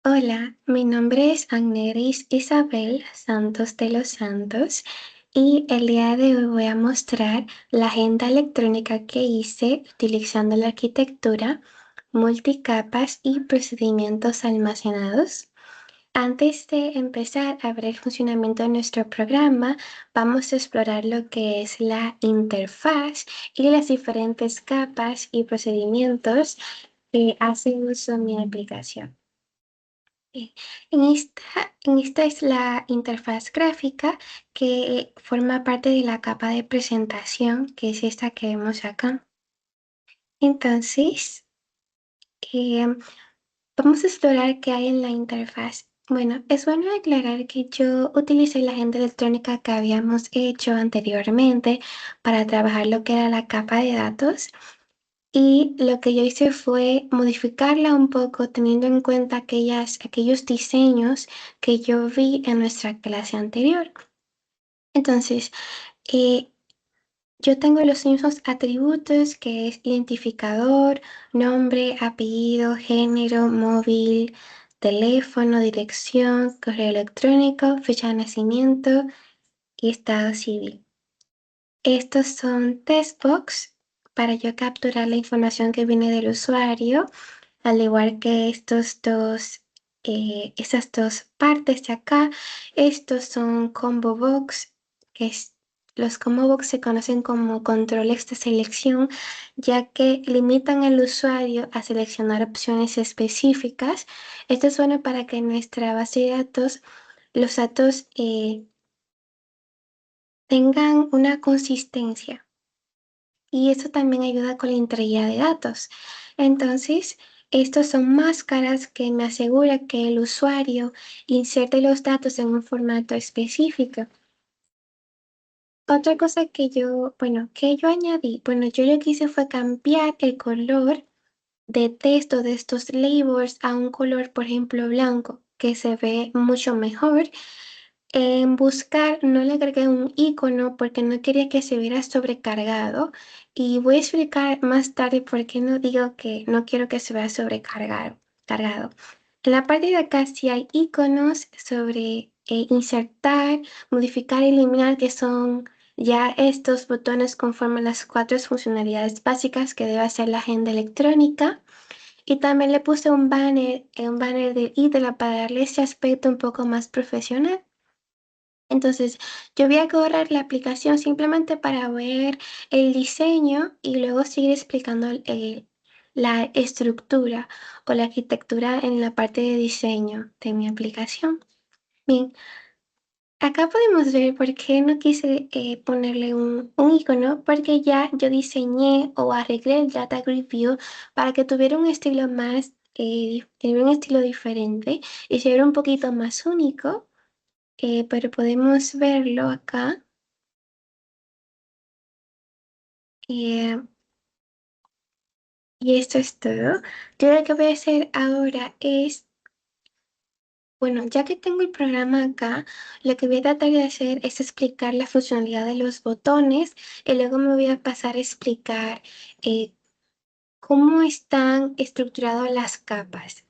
Hola, mi nombre es Agneris Isabel Santos de los Santos y el día de hoy voy a mostrar la agenda electrónica que hice utilizando la arquitectura, multicapas y procedimientos almacenados. Antes de empezar a ver el funcionamiento de nuestro programa, vamos a explorar lo que es la interfaz y las diferentes capas y procedimientos que hacen uso de mi aplicación. Bien, en esta es la interfaz gráfica que forma parte de la capa de presentación, que es esta que vemos acá. Entonces, eh, vamos a explorar qué hay en la interfaz. Bueno, es bueno aclarar que yo utilicé la agenda electrónica que habíamos hecho anteriormente para trabajar lo que era la capa de datos. Y lo que yo hice fue modificarla un poco teniendo en cuenta aquellos diseños que yo vi en nuestra clase anterior. Entonces, eh, yo tengo los mismos atributos que es identificador, nombre, apellido, género, móvil, teléfono, dirección, correo electrónico, fecha de nacimiento y estado civil. Estos son textbox para yo capturar la información que viene del usuario, al igual que esas dos partes de acá. Estos son combo box, los combo box se conocen como controles de selección, ya que limitan al usuario a seleccionar opciones específicas. Esto es bueno para que en nuestra base de datos los datos tengan una consistencia. Y eso también ayuda con la integridad de datos. Entonces, estos son máscaras que me asegura que el usuario inserte los datos en un formato específico. Otra cosa que yo añadí, yo lo que hice fue cambiar el color de texto de estos labels a un color, por ejemplo, blanco, que se ve mucho mejor. En buscar no le agregué un icono porque no quería que se viera sobrecargado y voy a explicar más tarde por qué no digo que no quiero que se vea cargado. En la parte de acá sí hay iconos sobre insertar, modificar y eliminar, que son ya estos botones conforme las cuatro funcionalidades básicas que debe hacer la agenda electrónica. Y también le puse un banner de ídolo para darle ese aspecto un poco más profesional. Entonces, yo voy a correr la aplicación simplemente para ver el diseño y luego seguir explicando la estructura o la arquitectura en la parte de diseño de mi aplicación. Bien, acá podemos ver por qué no quise ponerle un icono, porque ya yo diseñé o arreglé el Data Grid View para que tuviera un estilo tuviera un estilo diferente y se viera un poquito más único. Pero podemos verlo acá. eh, y esto es todo. Yo lo que voy a hacer ahora es, bueno, ya que tengo el programa acá, lo que voy a tratar de hacer es explicar la funcionalidad de los botones y luego me voy a pasar a explicar eh, cómo están estructuradas las capas.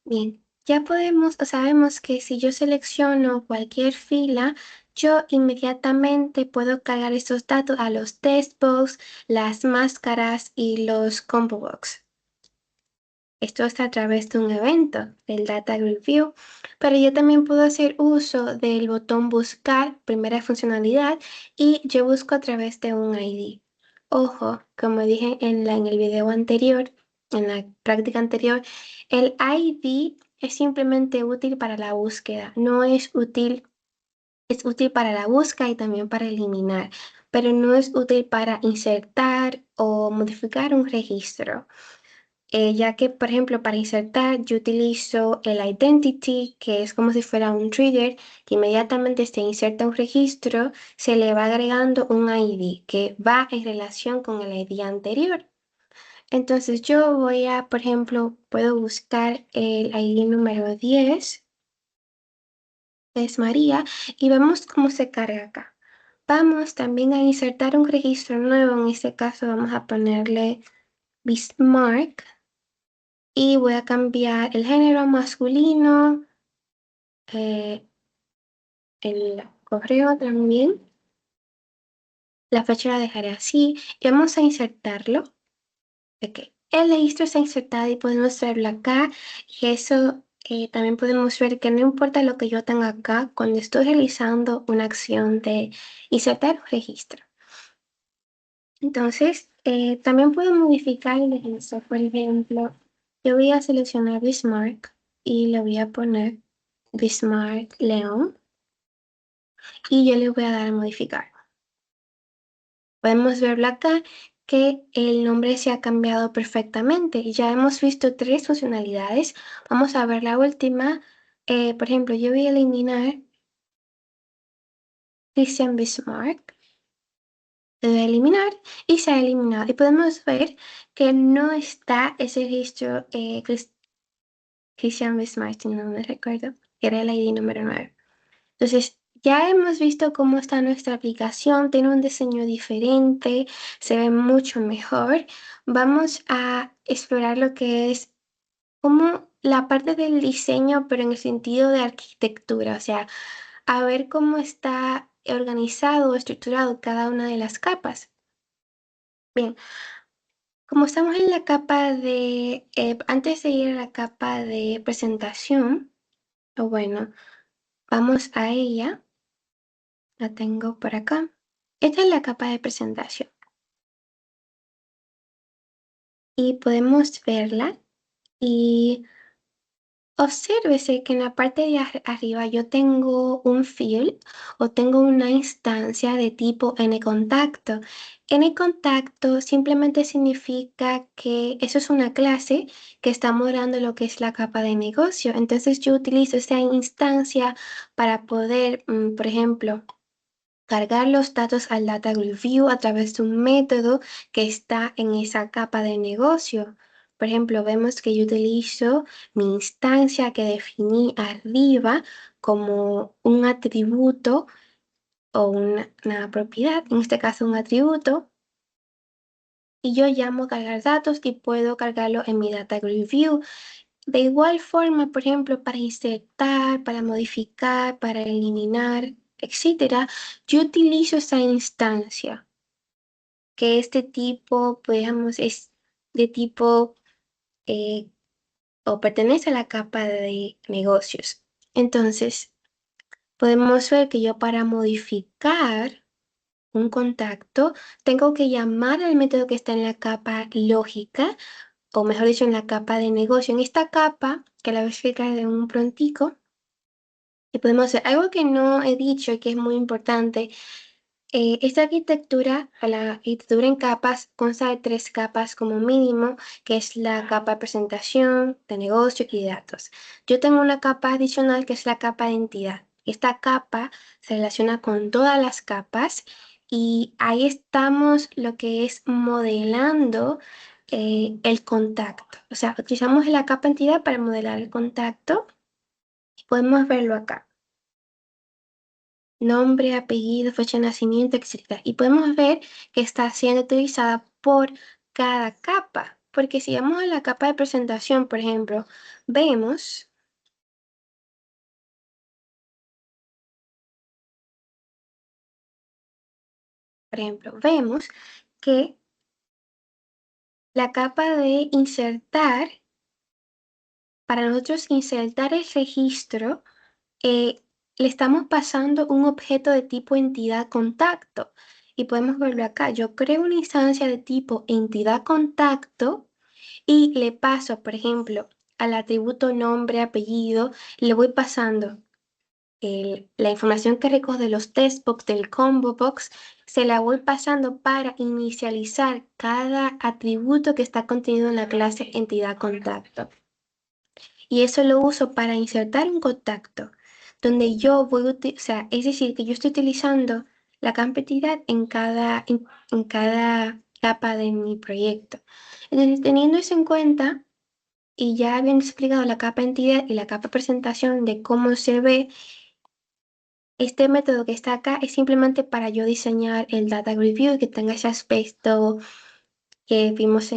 Bien, ya podemos o sabemos que si yo selecciono cualquier fila, yo inmediatamente puedo cargar estos datos a los textbox, las máscaras y los combo box. Esto está a través de un evento, del Data Review, pero yo también puedo hacer uso del botón buscar, primera funcionalidad, y yo busco a través de un ID. Ojo, como dije en el video anterior, en la práctica anterior, el ID es simplemente útil para la búsqueda, no es útil, es útil para la búsqueda y también para eliminar, pero no es útil para insertar o modificar un registro. Ya que, por ejemplo, para insertar yo utilizo el identity, que es como si fuera un trigger, que inmediatamente se inserta un registro, se le va agregando un ID que va en relación con el ID anterior. Entonces yo voy a, por ejemplo, puedo buscar el ID número 10, que es María, y vemos cómo se carga acá. Vamos también a insertar un registro nuevo, en este caso vamos a ponerle Bismarck. y voy a cambiar el género a masculino, el correo también. La fecha la dejaré así y vamos a insertarlo. Ok, el registro está insertado y podemos verlo acá. Y eso también podemos ver que no importa lo que yo tenga acá, cuando estoy realizando una acción de insertar un registro. Entonces, también puedo modificar el registro. Por ejemplo, yo voy a seleccionar Bismarck y le voy a poner Bismarck León y yo le voy a dar a modificar. Podemos verlo acá que el nombre se ha cambiado perfectamente. Ya hemos visto 3 funcionalidades. Vamos a ver la última. Por ejemplo, yo voy a eliminar Christian Bismarck. Le voy a eliminar y se ha eliminado. Y podemos ver que no está ese registro Christian Bismarck, si no me recuerdo, que era el ID número 9. Entonces, ya hemos visto cómo está nuestra aplicación, tiene un diseño diferente, se ve mucho mejor. Vamos a explorar lo que es como la parte del diseño, pero en el sentido de arquitectura, o sea, a ver cómo está organizado o estructurado cada una de las capas. Bien, como estamos en la capa de, antes de ir a la capa de presentación, o bueno, vamos a ella. La tengo por acá. Esta es la capa de presentación y podemos verla y obsérvese que en la parte de arriba yo tengo un field o tengo una instancia de tipo nContacto. nContacto simplemente significa que eso es una clase que está modelando lo que es la capa de negocio. Entonces yo utilizo esta instancia para poder, por ejemplo, cargar los datos al Data Grid View a través de un método que está en esa capa de negocio. Por ejemplo, vemos que yo utilizo mi instancia que definí arriba como un atributo o una propiedad, en este caso un atributo, y yo llamo cargar datos y puedo cargarlo en mi Data Grid View. De igual forma, por ejemplo, para insertar, para modificar, para eliminar, etcétera, yo utilizo esa instancia, que este tipo, pues, digamos, es de tipo eh, o pertenece a la capa de negocios. Entonces, podemos ver que yo para modificar un contacto, tengo que llamar al método que está en la capa lógica, o mejor dicho, en la capa de negocio. En esta capa, que la voy a explicar de un prontico, y podemos hacer algo que no he dicho y que es muy importante. Esta arquitectura, la arquitectura en capas, consta de 3 capas como mínimo, que es la capa de presentación, de negocio y de datos. Yo tengo una capa adicional que es la capa de entidad. Esta capa se relaciona con todas las capas y ahí estamos lo que es modelando el contacto. O sea, utilizamos la capa entidad para modelar el contacto y podemos verlo acá. Nombre, apellido, fecha de nacimiento, etcétera. Y podemos ver que está siendo utilizada por cada capa, porque si vamos a la capa de presentación, por ejemplo, vemos, vemos que la capa de insertar, para nosotros insertar el registro, eh, le estamos pasando un objeto de tipo entidad contacto. Y podemos verlo acá. Yo creo una instancia de tipo entidad contacto y le paso, por ejemplo, al atributo nombre, apellido, le voy pasando la información que recoge de los textbox del combo box, se la voy pasando para inicializar cada atributo que está contenido en la clase entidad contacto. Y eso lo uso para insertar un contacto, donde yo voy a o sea, es decir, que yo estoy utilizando la capa entidad en cada capa de mi proyecto. Entonces, teniendo eso en cuenta, y ya habían explicado la capa entidad y la capa presentación de cómo se ve, este método que está acá es simplemente para yo diseñar el Data Grid View y que tenga ese aspecto que vimos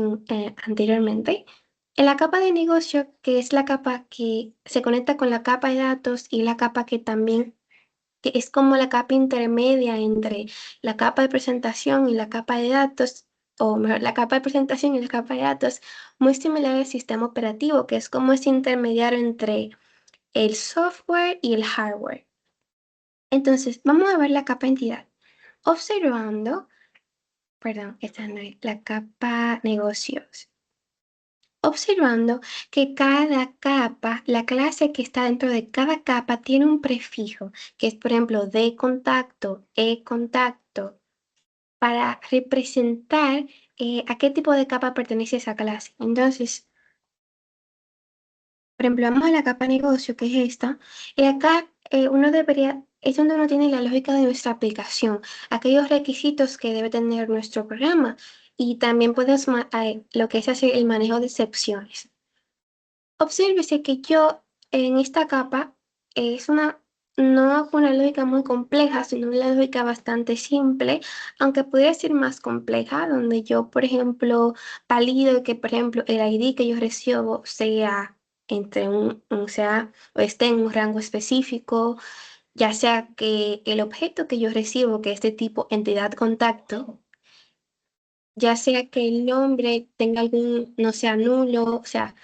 anteriormente. En la capa de negocio, que es la capa que se conecta con la capa de datos y la capa que es como la capa intermedia entre la capa de presentación y la capa de datos, o mejor, la capa de presentación y la capa de datos, muy similar al sistema operativo, que es como ese intermediario entre el software y el hardware. Entonces, vamos a ver la capa entidad. Observando, perdón, esta no es la capa negocios. Observando que cada capa, la clase que está dentro de cada capa tiene un prefijo, que es por ejemplo de contacto, e contacto, para representar a qué tipo de capa pertenece esa clase. Entonces, por ejemplo, vamos a la capa negocio, que es esta, y acá es donde uno tiene la lógica de nuestra aplicación, aquellos requisitos que debe tener nuestro programa, y también puedes lo que es hacer el manejo de excepciones. Obsérvese que yo en esta capa es no hago una lógica muy compleja, sino una lógica bastante simple, aunque pudiera ser más compleja, donde yo, por ejemplo, valido que, por ejemplo, el ID que yo recibo sea sea o esté en un rango específico, ya sea que el objeto que yo recibo, que es de tipo entidad contacto, ya sea que el nombre tenga no sea nulo, o sea,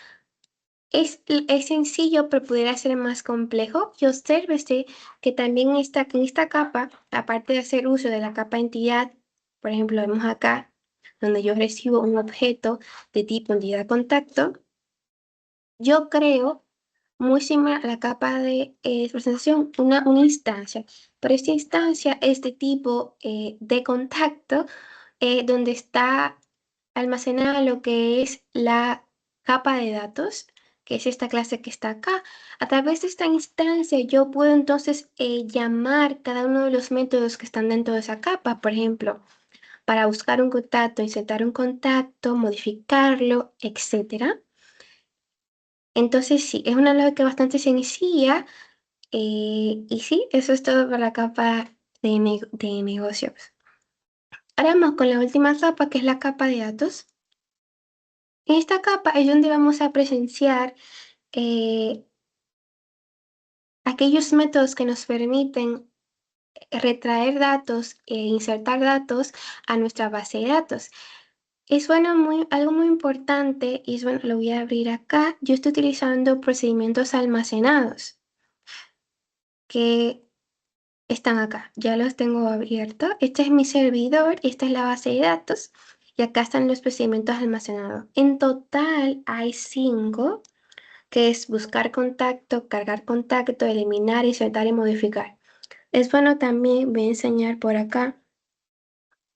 es sencillo, pero pudiera ser más complejo. Y obsérvese que también en esta capa, aparte de hacer uso de la capa entidad, por ejemplo, vemos acá, donde yo recibo un objeto de tipo entidad contacto, yo creo, muy similar a la capa de presentación, una instancia. Pero esta instancia es de tipo de contacto, donde está almacenada lo que es la capa de datos, que es esta clase que está acá. A través de esta instancia yo puedo entonces llamar cada uno de los métodos que están dentro de esa capa. Por ejemplo, para buscar un contacto, insertar un contacto, modificarlo, etcétera. Entonces sí, es una lógica bastante sencilla, y sí, eso es todo para la capa de negocios. Ahora vamos con la última capa, que es la capa de datos. En esta capa es donde vamos a presenciar eh, aquellos métodos que nos permiten retraer datos e insertar datos a nuestra base de datos. Es bueno, algo muy importante, y es bueno, lo voy a abrir acá. Yo estoy utilizando procedimientos almacenados que están acá. Ya los tengo abiertos. Este es mi servidor, esta es la base de datos y acá están los procedimientos almacenados. En total hay 5, que es buscar contacto, cargar contacto, eliminar, insertar y modificar. Es bueno también, voy a enseñar por acá.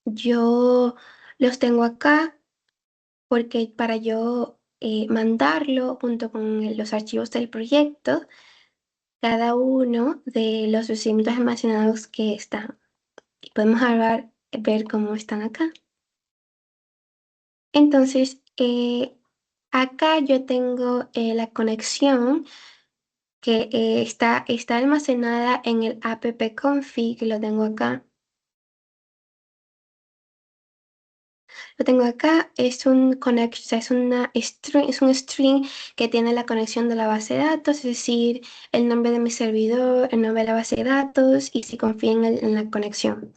Yo los tengo acá porque para yo mandarlo junto con los archivos del proyecto, cada uno de los procedimientos almacenados que están. Y podemos ver cómo están acá. Entonces, acá yo tengo la conexión que está almacenada en el app-config, que lo tengo acá. Lo tengo acá, es un string que tiene la conexión de la base de datos, es decir, el nombre de mi servidor, el nombre de la base de datos y si confío en la conexión.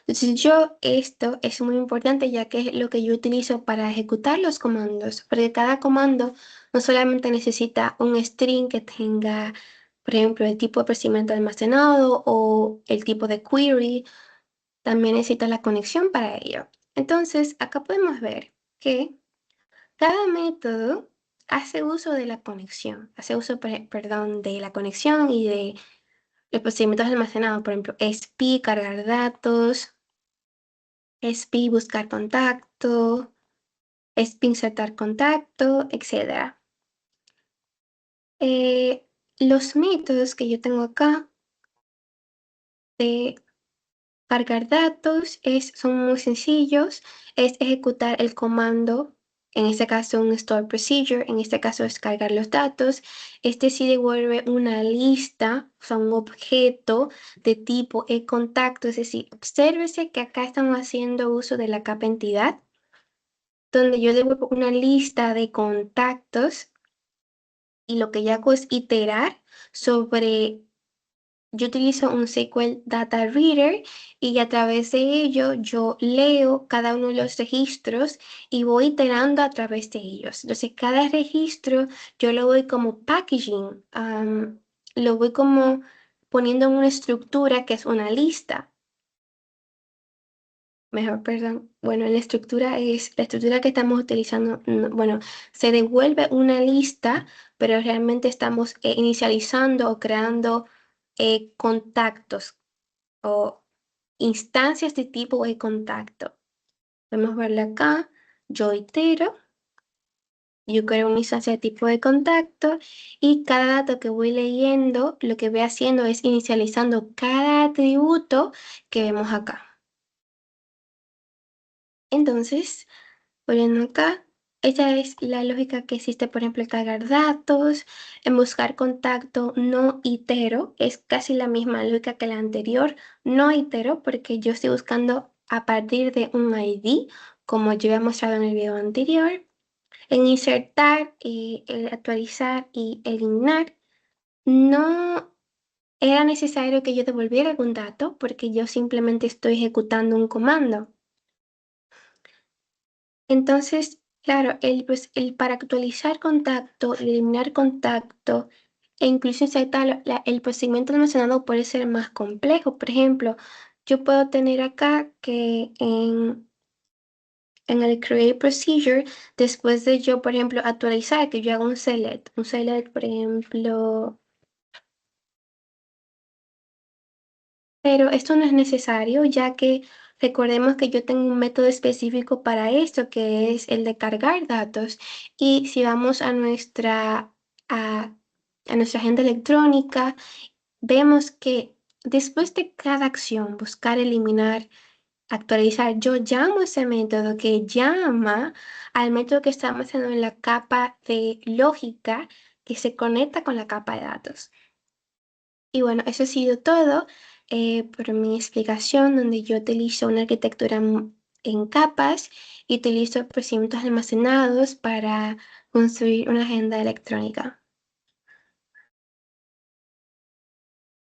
Entonces esto es muy importante ya que es lo que yo utilizo para ejecutar los comandos, porque cada comando no solamente necesita un string que tenga, por ejemplo, el tipo de procedimiento almacenado o el tipo de query, también necesita la conexión para ello. Entonces, acá podemos ver que cada método hace uso de la conexión, hace uso, perdón, de la conexión y de los procedimientos almacenados, por ejemplo, SP, cargar datos, SP, buscar contacto, SP, insertar contacto, etc. Los métodos que yo tengo acá de cargar datos son muy sencillos, es ejecutar el comando, en este caso un store procedure, en este caso es cargar los datos. Este sí devuelve una lista, o sea, un objeto de tipo e-contacto, es decir, obsérvese que acá estamos haciendo uso de la capa entidad. donde yo devuelvo una lista de contactos y lo que yo hago es iterar sobre, yo utilizo un SQL Data Reader y a través de ello yo leo cada uno de los registros y voy iterando a través de ellos. Entonces, cada registro yo lo voy como packaging, lo voy como poniendo en una estructura que es una lista. Mejor, perdón. Bueno, la estructura que estamos utilizando, bueno, se devuelve una lista, pero realmente estamos inicializando o creando contactos o instancias de tipo de contacto. Podemos verla acá. Yo itero, yo creo una instancia de tipo de contacto y cada dato que voy leyendo, lo que voy haciendo es inicializando cada atributo que vemos acá. Entonces, volviendo acá, esa es la lógica que existe, por ejemplo, en cargar datos, en buscar contacto no itero, es casi la misma lógica que la anterior, no itero, porque yo estoy buscando a partir de un ID, como yo había mostrado en el video anterior, en insertar, el actualizar y eliminar, no era necesario que yo devolviera algún dato, porque yo simplemente estoy ejecutando un comando. Entonces, claro, pues, el para actualizar contacto, eliminar contacto e incluso insertar el procedimiento almacenado puede ser más complejo. Por ejemplo, yo puedo tener acá que en el create procedure, después de yo, por ejemplo, actualizar, que yo haga un select, por ejemplo. Pero esto no es necesario, ya que recordemos que yo tengo un método específico para esto, que es el de cargar datos. Y si vamos a, a nuestra agenda electrónica, vemos que después de cada acción, buscar, eliminar, actualizar, yo llamo ese método que llama al método que estamos haciendo en la capa de lógica que se conecta con la capa de datos. Y bueno, eso ha sido todo por mi explicación, donde yo utilizo una arquitectura en capas y utilizo procedimientos almacenados para construir una agenda electrónica.